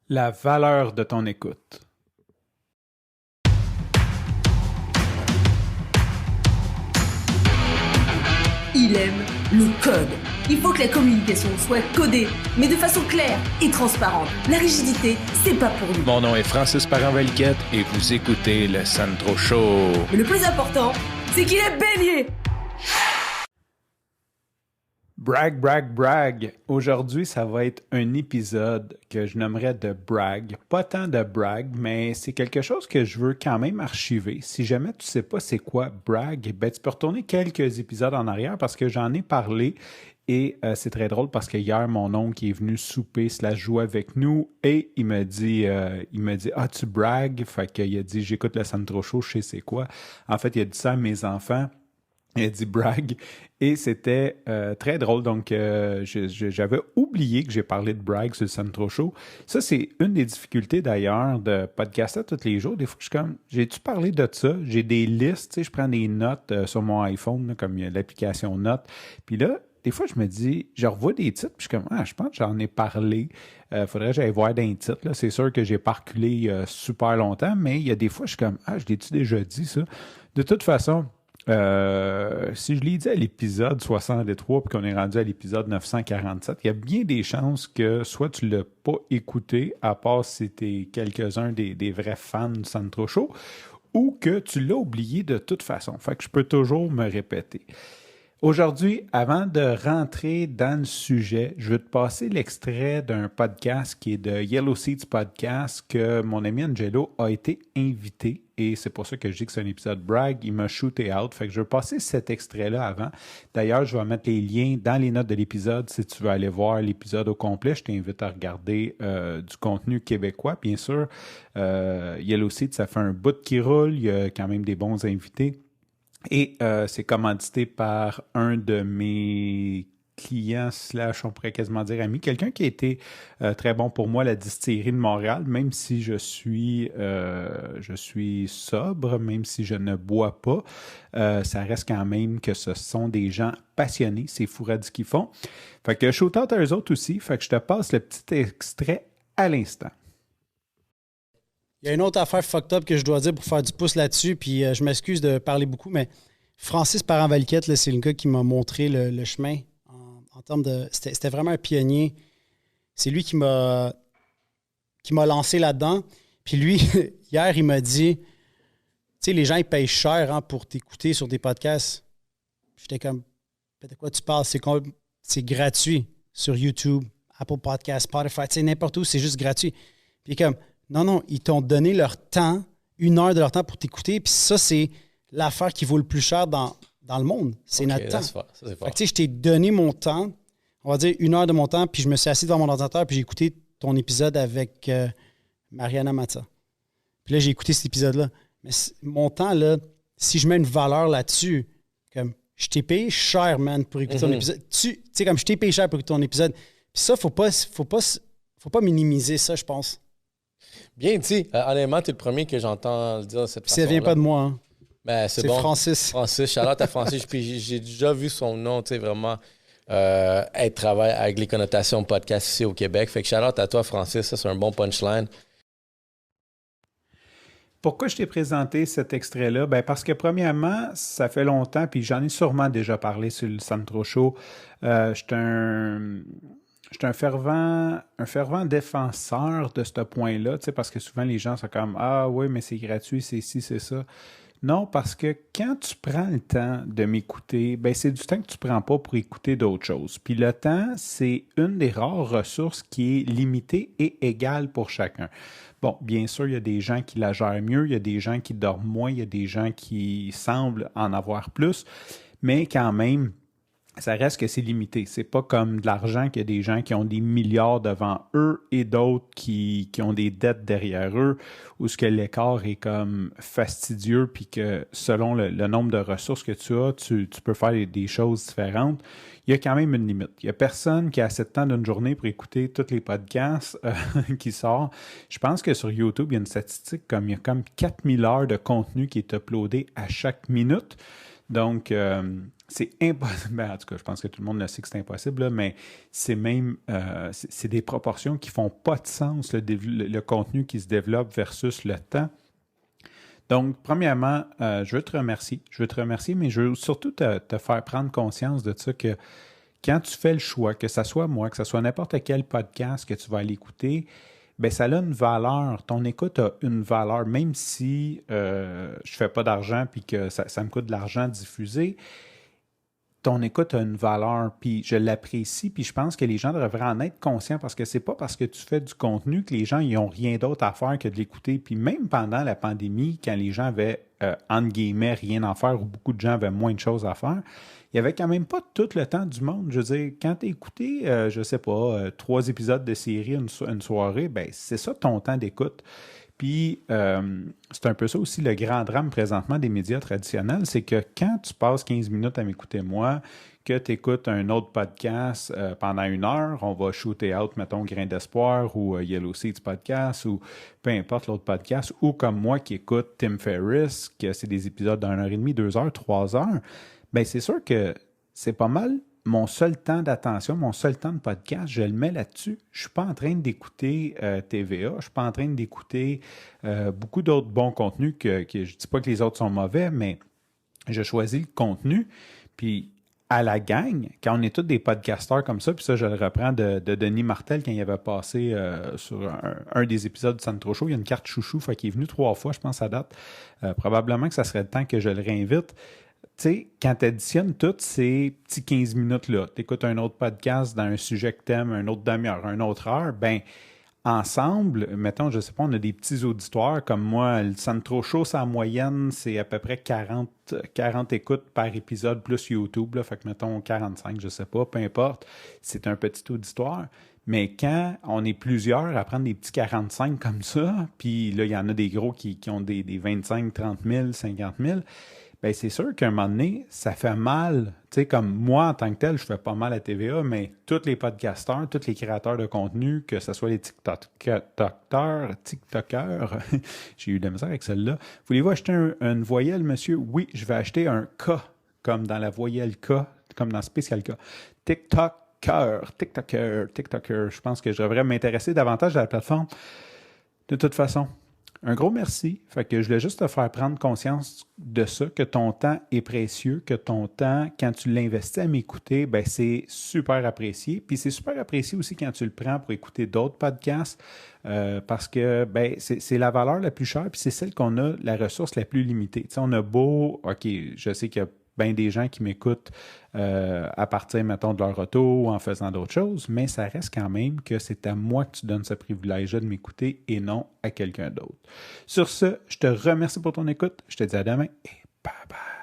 La valeur de ton écoute. Il aime le code. Il faut que la communication soit codée, mais de façon claire et transparente. La rigidité, c'est pas pour lui. Mon nom est Francis Parent-Valquette et vous écoutez le Sandro Show. Mais le plus important, c'est qu'il est bélier. Brag, brag, brag. Aujourd'hui, ça va être un épisode que je nommerais de brag. Pas tant de brag, mais c'est quelque chose que je veux quand même archiver. Si jamais tu sais pas c'est quoi brag, ben tu peux retourner quelques épisodes en arrière parce que j'en ai parlé. Et c'est très drôle parce que hier, mon oncle est venu souper, jouer avec nous et il me dit ah, tu bragues? Fait qu'il a dit, j'écoute le Sandro Show, je sais c'est quoi. En fait, il a dit ça à mes enfants. Il a dit brag. Et c'était très drôle. Donc, j'avais oublié que j'ai parlé de brag sur le Sandro Show. Ça, c'est une des difficultés d'ailleurs de podcaster tous les jours. Des fois, je suis comme, j'ai-tu parlé de ça? J'ai des listes, tu sais, je prends des notes sur mon iPhone, là, comme il y a l'application Notes. Puis là, des fois, je me dis, je revois des titres, puis je suis comme, je pense que j'en ai parlé. Faudrait que j'aille voir d'un titre. Là. C'est sûr que j'ai pas reculé super longtemps, mais il y a des fois, je suis comme, je l'ai-tu déjà dit, ça? De toute façon, si je l'ai dit à l'épisode 63 puis qu'on est rendu à l'épisode 947, il y a bien des chances que soit tu ne l'as pas écouté, à part si tu es quelques-uns des vrais fans du Sandro Show, ou que tu l'as oublié de toute façon. Fait que je peux toujours me répéter. Aujourd'hui, avant de rentrer dans le sujet, je vais te passer l'extrait d'un podcast qui est de Yellow Seeds Podcast que mon ami Angelo a été invité et c'est pour ça que je dis que c'est un épisode brag. Il m'a shooté out. Fait que je vais passer cet extrait-là avant. D'ailleurs, je vais mettre les liens dans les notes de l'épisode si tu veux aller voir l'épisode au complet. Je t'invite à regarder du contenu québécois, bien sûr. Yellow Seeds, ça fait un bout qui roule. Il y a quand même des bons invités. Et c'est commandité par un de mes clients / on pourrait quasiment dire amis, quelqu'un qui a été très bon pour moi, la distillerie de Montréal, même si je suis sobre, même si je ne bois pas, ça reste quand même que ce sont des gens passionnés, c'est fourrades ce qu'ils font. Fait que shout-out à eux autres aussi, fait que je te passe le petit extrait à l'instant. Il y a une autre affaire fucked up que je dois dire pour faire du pouce là-dessus, puis je m'excuse de parler beaucoup, mais Francis Parent-Valquette, c'est le gars qui m'a montré le chemin en termes de... C'était vraiment un pionnier. C'est lui qui m'a lancé là-dedans. Puis lui, hier, il m'a dit, tu sais, les gens, ils payent cher pour t'écouter sur des podcasts. J'étais comme, de quoi tu parles? C'est gratuit sur YouTube, Apple Podcasts, Spotify, tu sais, n'importe où, c'est juste gratuit. Puis comme... Non, ils t'ont donné leur temps, 1 heure de leur temps pour t'écouter, puis ça, c'est l'affaire qui vaut le plus cher dans le monde. C'est notre temps. Ça, c'est fort. Fait que, je t'ai donné mon temps, on va dire 1 heure de mon temps, puis je me suis assis devant mon ordinateur, puis j'ai écouté ton épisode avec Mariana Matta. Puis là, j'ai écouté cet épisode-là. Mais mon temps, là, si je mets une valeur là-dessus, comme je t'ai payé cher, man, pour écouter ton épisode. Tu sais, comme je t'ai payé cher pour écouter ton épisode. Puis ça, faut pas minimiser ça, je pense. Bien dit. Honnêtement, tu es le premier que j'entends le dire de cette façon-là. Ça vient pas de moi. Hein. Ben, c'est bon. Francis. Francis, shout-out à Francis. Puis j'ai déjà vu son nom, tu sais, vraiment être travail avec les connotations podcast ici au Québec. Fait que shout-out à toi, Francis. Ça, c'est un bon punchline. Pourquoi je t'ai présenté cet extrait-là? Ben parce que premièrement, ça fait longtemps, puis j'en ai sûrement déjà parlé sur le Sandro Show. J'étais un fervent défenseur de ce point-là, tu sais, parce que souvent les gens sont comme « Ah oui, mais c'est gratuit, c'est ci, c'est ça ». Non, parce que quand tu prends le temps de m'écouter, ben c'est du temps que tu ne prends pas pour écouter d'autres choses. Puis le temps, c'est une des rares ressources qui est limitée et égale pour chacun. Bon, bien sûr, il y a des gens qui la gèrent mieux, il y a des gens qui dorment moins, il y a des gens qui semblent en avoir plus, mais quand même, ça reste que c'est limité. C'est pas comme de l'argent qu'il y a des gens qui ont des milliards devant eux et d'autres qui ont des dettes derrière eux, où ce que l'écart est comme fastidieux, puis que selon le nombre de ressources que tu as, tu peux faire des choses différentes. Il y a quand même une limite. Il n'y a personne qui a assez de temps d'une journée pour écouter tous les podcasts qui sortent. Je pense que sur YouTube, il y a une statistique comme il y a comme 4000 heures de contenu qui est uploadé à chaque minute. Donc, c'est impossible. Ben, en tout cas, je pense que tout le monde le sait que c'est impossible, là, mais c'est même c'est des proportions qui font pas de sens, le contenu qui se développe versus le temps. Donc, premièrement, je veux te remercier. Je veux te remercier, mais je veux surtout te faire prendre conscience de ça que quand tu fais le choix, que ce soit moi, que ce soit n'importe quel podcast que tu vas aller écouter, bien, ça a une valeur. Ton écoute a une valeur, même si je ne fais pas d'argent puis que ça me coûte de l'argent diffuser. Ton écoute a une valeur, puis je l'apprécie, puis je pense que les gens devraient en être conscients parce que c'est pas parce que tu fais du contenu que les gens n'ont rien d'autre à faire que de l'écouter. Puis même pendant la pandémie, quand les gens avaient, entre guillemets, rien à faire ou beaucoup de gens avaient moins de choses à faire, il n'y avait quand même pas tout le temps du monde. Je veux dire, quand tu as écouté, je sais pas, 3 épisodes de série une soirée, ben c'est ça ton temps d'écoute. Puis, c'est un peu ça aussi le grand drame présentement des médias traditionnels, c'est que quand tu passes 15 minutes à m'écouter moi, que tu écoutes un autre podcast pendant 1 heure, on va shooter out, mettons, Grain d'Espoir ou Yellow Seeds podcast ou peu importe l'autre podcast, ou comme moi qui écoute Tim Ferriss, que c'est des épisodes d'1h30, 2 heures, 3 heures, bien, c'est sûr que c'est pas mal mon seul temps d'attention, mon seul temps de podcast, je le mets là-dessus. Je ne suis pas en train d'écouter TVA, je ne suis pas en train d'écouter beaucoup d'autres bons contenus que je ne dis pas que les autres sont mauvais, mais je choisis le contenu. Puis à la gang, quand on est tous des podcasteurs comme ça, puis ça, je le reprends de Denis Martel quand il avait passé sur un des épisodes du Sandro Show, il y a une carte chouchou, fait qu'il est venu 3 fois, je pense, à date. Probablement que ça serait le temps que je le réinvite. Tu sais, quand tu additionnes toutes ces petits 15 minutes-là, tu écoutes un autre podcast dans un sujet que tu aimes, un autre demi-heure, une autre heure, ben ensemble, mettons, je sais pas, on a des petits auditoires comme moi, le Sandro Show, c'est en moyenne, c'est à peu près 40 écoutes par épisode plus YouTube, là, fait que mettons 45, je sais pas, peu importe, c'est un petit auditoire. Mais quand on est plusieurs à prendre des petits 45 comme ça, puis là, il y en a des gros qui ont des 25, 30 000, 50 000, bien, c'est sûr qu'à un moment donné, ça fait mal. Tu sais, comme moi, en tant que tel, je fais pas mal à TVA, mais tous les podcasteurs, tous les créateurs de contenu, que ce soit les TikTokers, j'ai eu de la misère avec celle-là. Voulez-vous acheter une voyelle, monsieur? Oui, je vais acheter un K, comme dans la voyelle K, comme dans Spécial K. TikToker. Je pense que je devrais m'intéresser davantage à la plateforme. De toute façon, un gros merci. Fait que je voulais juste te faire prendre conscience de ça, que ton temps est précieux, que ton temps, quand tu l'investis à m'écouter, ben c'est super apprécié. Puis c'est super apprécié aussi quand tu le prends pour écouter d'autres podcasts parce que ben c'est la valeur la plus chère puis c'est celle qu'on a la ressource la plus limitée. Tu sais, on a beau, OK, je sais qu'il y a bien des gens qui m'écoutent à partir, mettons, de leur auto ou en faisant d'autres choses, mais ça reste quand même que c'est à moi que tu donnes ce privilège-là de m'écouter et non à quelqu'un d'autre. Sur ce, je te remercie pour ton écoute. Je te dis à demain et bye bye.